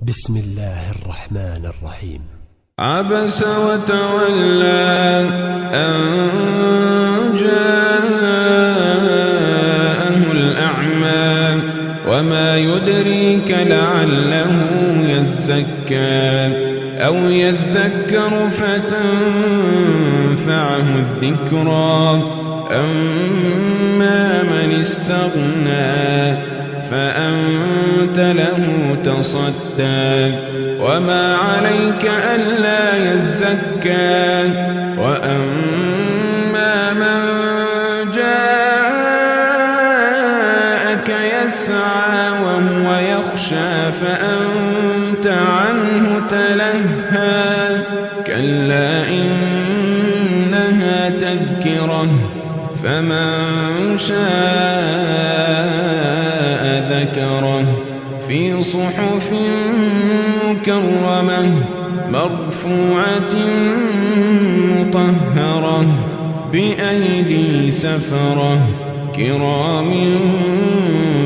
بسم الله الرحمن الرحيم. عبس وتولى أن جاءه الأعمى وما يدريك لعله يزكى أو يذكر فتنفعه الذكرى أما من استغنى فأنت له تصدى وما عليك ألا يزكى وأما من جاءك يسعى وهو يخشى فأنت عنه تلهى كلا إنها تذكرة فمن شاء ذكره في صحف مكرمة مرفوعة مطهرة بأيدي سفرة كرام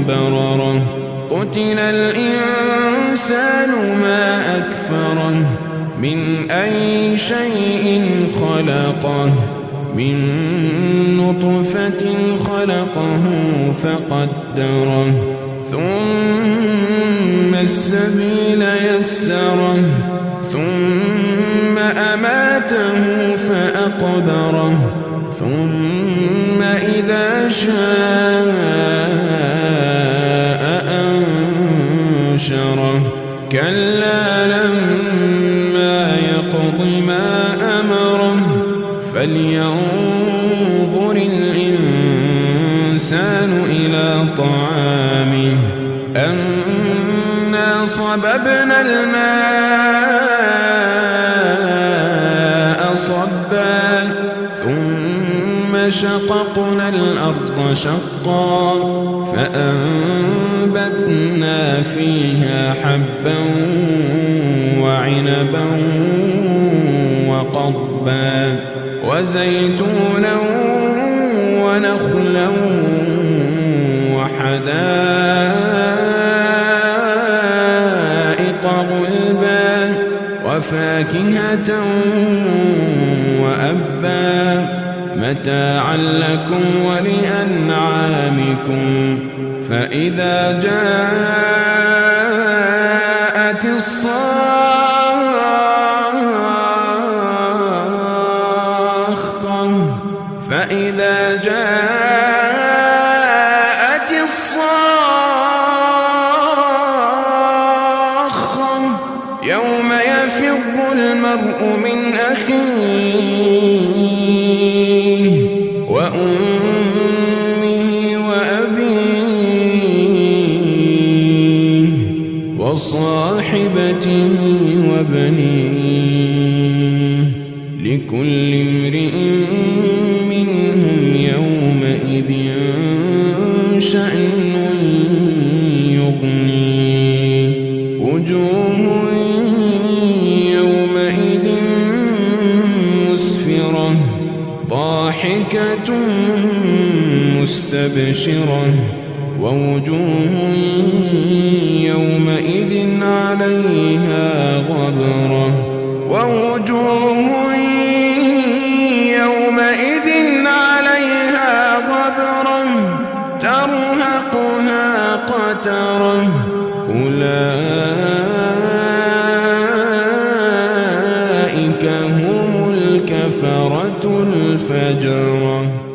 بررة قتل الإنسان ما أكفره من أي شيء خلقه من نطفة خلقه فقدره ثم السبيل يسره ثم أماته فأقبره ثم إذا شاء أنشره كلا لما يقض ما أمره فلينظر الإنسان إلى طعامه أنا صببنا الماء صبا ثم شققنا الأرض شقا فأنبتنا فيها حبا وعنبا وقضبا وزيتونا ونخلا وحدائق غلبا وفاكهة وأبا متاعا لكم ولأنعامكم فإذا جاءت فإذا جاءت الصاخة يوم يفر المرء من أخيه وأمه وأبيه وصاحبته وبنيه لكل امرئ يومئذ شأن يغنيه وجوه يومئذ مسفرة ضاحكة مستبشرة ووجوه يومئذ عليها غبرة ووجوه يومئذ عليها غبرة ترهقها قترة أولئك هم الكفرة الفجرة.